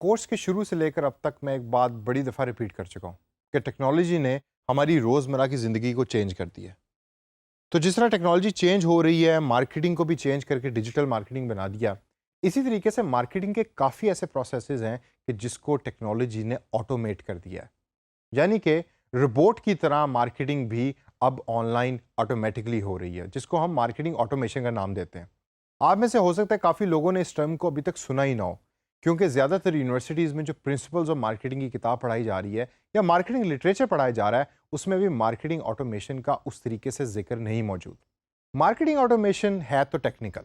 Course के शुरू से लेकर अब तक मैं एक बात बड़ी दफ़ा रिपीट कर चुका हूँ कि टेक्नोलॉजी ने हमारी रोज़मर्रा की ज़िंदगी को चेंज कर दिया है। तो जिस तरह टेक्नोलॉजी चेंज हो रही है, मार्केटिंग को भी चेंज करके डिजिटल मार्केटिंग बना दिया, इसी तरीके से मार्केटिंग के काफ़ी ऐसे प्रोसेसेस हैं कि जिसको टेक्नोलॉजी ने ऑटोमेट कर दिया है। यानी कि रोबोट की तरह मार्केटिंग भी अब ऑनलाइन ऑटोमेटिकली हो रही है, जिसको हम मार्केटिंग ऑटोमेशन का नाम देते हैं। आप में से हो सकता है काफ़ी लोगों ने इस टर्म को अभी तक सुना ही ना हो, क्योंकि ज़्यादातर यूनिवर्सिटीज़ में जो प्रिंसिपल्स ऑफ मार्केटिंग की किताब पढ़ाई जा रही है या मार्केटिंग लिटरेचर पढ़ाया जा रहा है, उसमें भी मार्केटिंग ऑटोमेशन का उस तरीके से जिक्र नहीं मौजूद। मार्केटिंग ऑटोमेशन है तो टेक्निकल,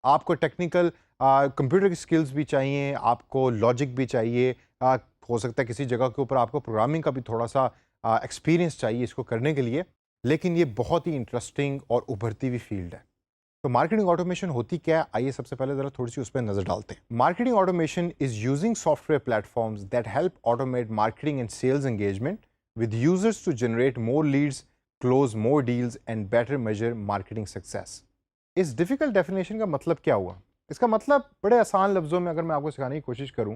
आपको टेक्निकल कंप्यूटर की स्किल्स भी चाहिए, आपको लॉजिक भी चाहिए, हो सकता है किसी जगह के ऊपर आपको प्रोग्रामिंग का भी थोड़ा सा एक्सपीरियंस चाहिए इसको करने के लिए। लेकिन ये बहुत ही इंटरेस्टिंग और उभरती हुई फील्ड है। तो मार्केटिंग ऑटोमेशन होती क्या है, आइए सबसे पहले ज़रा थोड़ी सी उस पर नज़र डालते हैं। Marketing automation is using software platforms that help automate marketing and sales engagement with users to generate more leads, close more deals and better measure marketing success. इस डिफ़िकल्ट डेफिनेशन का मतलब क्या हुआ? इसका मतलब बड़े आसान लफ्ज़ों में अगर मैं आपको सिखाने की कोशिश करूं,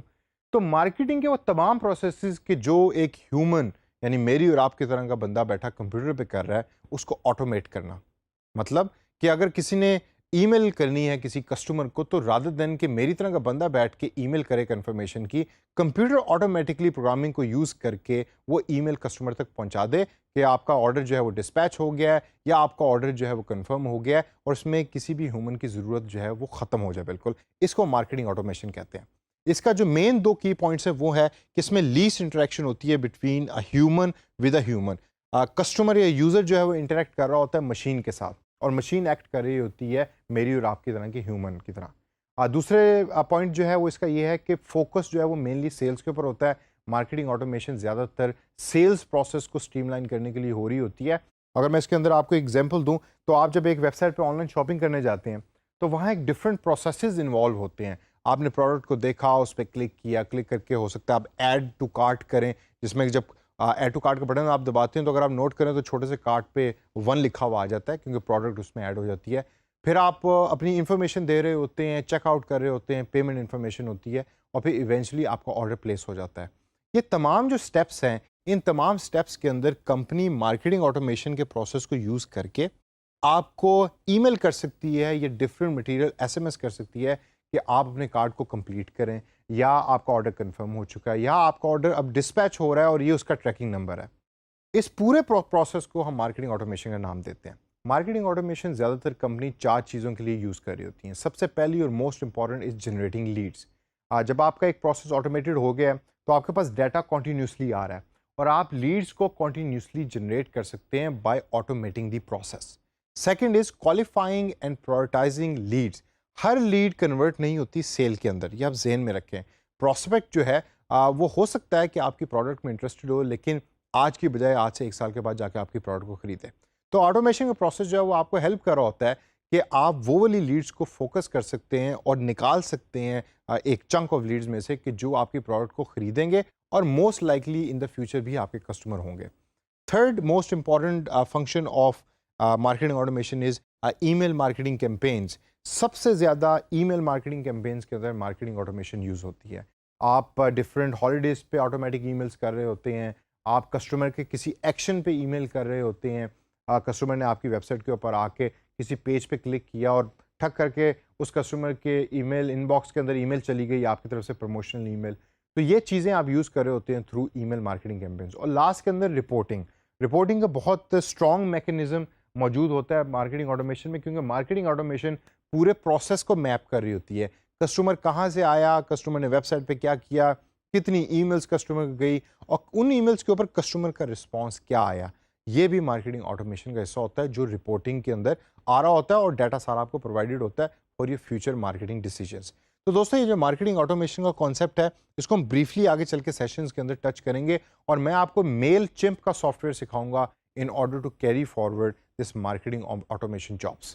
तो मार्केटिंग के वो तमाम प्रोसेसेस के जो एक ह्यूमन यानी मेरी और आपकी तरह का बंदा बैठा कंप्यूटर पे कर रहा है, उसको ऑटोमेट करना। मतलब कि अगर किसी ने ईमेल करनी है किसी कस्टमर को, तो रादर देन कि मेरी तरह का बंदा बैठ के ईमेल करे कंफर्मेशन की, कंप्यूटर ऑटोमेटिकली प्रोग्रामिंग को यूज़ करके वो ईमेल कस्टमर तक पहुंचा दे कि आपका ऑर्डर जो है वो डिस्पैच हो गया है या आपका ऑर्डर जो है वो कंफर्म हो गया है, और इसमें किसी भी ह्यूमन की ज़रूरत जो है वो ख़त्म हो जाए। बिल्कुल, इसको मार्केटिंग ऑटोमेशन कहते हैं। इसका जो मेन दो की पॉइंट्स है वो है कि इसमें लीस्ट इंटरेक्शन होती है between a human with a human. Customer या यूज़र जो है वो इंटरेक्ट कर रहा होता है मशीन के साथ, और मशीन एक्ट कर रही होती है मेरी और आपकी तरह की ह्यूमन की तरह। दूसरे पॉइंट जो है वो इसका ये है कि फोकस जो है वो मेनली सेल्स के ऊपर होता है। मार्केटिंग ऑटोमेशन ज़्यादातर सेल्स प्रोसेस को स्ट्रीमलाइन करने के लिए हो रही होती है। अगर मैं इसके अंदर आपको एग्जांपल दूं, तो आप जब एक वेबसाइट पे ऑनलाइन शॉपिंग करने जाते हैं, तो वहाँ एक डिफरेंट प्रोसेसेस इन्वॉल्व होते हैं। आपने प्रोडक्ट को देखा, उस पर क्लिक किया, क्लिक करके हो सकता है आप ऐड टू कार्ट करें, जिसमें जब ऐड टू कार्ट का बटन आप दबाते हैं तो अगर आप नोट करें तो छोटे से कार्ट पे 1 लिखा हुआ आ जाता है, क्योंकि प्रोडक्ट उसमें ऐड हो जाती है। फिर आप अपनी इन्फॉर्मेशन दे रहे होते हैं, चेकआउट कर रहे होते हैं, पेमेंट इन्फॉर्मेशन होती है, और फिर इवेंचुअली आपका ऑर्डर प्लेस हो जाता है। ये तमाम जो स्टेप्स हैं, इन तमाम स्टेप्स के अंदर कंपनी मार्केटिंग ऑटोमेशन के प्रोसेस को यूज़ करके आपको ईमेल कर सकती है, ये डिफरेंट मटेरियल एसएमएस कर सकती है कि आप अपने कार्ड को कंप्लीट करें, या आपका ऑर्डर कंफर्म हो चुका है, या आपका ऑर्डर अब डिस्पैच हो रहा है और ये उसका ट्रैकिंग नंबर है। इस पूरे प्रोसेस को हम मार्केटिंग ऑटोमेशन का नाम देते हैं। मार्केटिंग ऑटोमेशन ज़्यादातर कंपनी 4 चीज़ों के लिए यूज़ कर रही होती हैं। सबसे पहली और most important is generating leads. जब आपका एक प्रोसेस ऑटोमेटेड हो गया है, तो आपके पास डाटा कॉन्टीन्यूसली आ रहा है, और आप लीड्स को कॉन्टीन्यूसली जनरेट कर सकते हैं by automating the process. Second is qualifying and prioritizing leads. हर लीड कन्वर्ट नहीं होती सेल के अंदर, ये आप जहन में रखें। प्रोस्पेक्ट जो है वो हो सकता है कि आपकी प्रोडक्ट में इंटरेस्टेड हो, लेकिन आज की बजाय आज से 1 साल के बाद जाके आपकी प्रोडक्ट को खरीदे। तो ऑटोमेशन का प्रोसेस जो है वो आपको हेल्प कर रहा होता है कि आप वो वाली लीड्स को फोकस कर सकते हैं और निकाल सकते हैं एक चंक ऑफ लीड्स में से कि जो आपकी प्रोडक्ट को खरीदेंगे और most likely in the future भी आपके कस्टमर होंगे। Third most important function of marketing automation is email marketing campaigns. सबसे ज़्यादा ईमेल मार्केटिंग कैंपेन्स के अंदर मार्केटिंग ऑटोमेशन यूज़ होती है। आप डिफरेंट हॉलीडेज़ पे ऑटोमेटिक ईमेल्स कर रहे होते हैं, आप कस्टमर के किसी एक्शन पे ईमेल कर रहे होते हैं, कस्टमर ने आपकी वेबसाइट के ऊपर आके किसी पेज पे क्लिक किया और ठक करके उस कस्टमर के ईमेल इनबॉक्स के अंदर ईमेल चली गई आपकी तरफ से प्रमोशनल ईमेल। तो ये चीज़ें आप यूज़ कर रहे होते हैं थ्रू ईमेल मार्केटिंग कैंपेन्स। और लास्ट के अंदर रिपोर्टिंग। रिपोर्टिंग का बहुत स्ट्रॉन्ग मैकेनिज्म मौजूद होता है मार्केटिंग ऑटोमेशन में, क्योंकि मार्केटिंग ऑटोमेशन पूरे प्रोसेस को मैप कर रही होती है। कस्टमर कहाँ से आया, कस्टमर ने वेबसाइट पे क्या किया, कितनी ईमेल्स कस्टमर को गई, और उन ईमेल्स के ऊपर कस्टमर का रिस्पांस क्या आया। ये भी मार्केटिंग ऑटोमेशन का हिस्सा होता है, जो रिपोर्टिंग के अंदर आ रहा होता है, और डाटा सारा आपको प्रोवाइडेड होता है for your future marketing decisions. तो दोस्तों, ये जो मार्केटिंग ऑटोमेशन का कॉन्सेप्ट है, इसको हम ब्रीफली आगे चल के सेशंस के अंदर टच करेंगे, और मैं आपको मेल चिम्प का सॉफ्टवेयर सिखाऊंगा in order to carry forward this marketing automation jobs.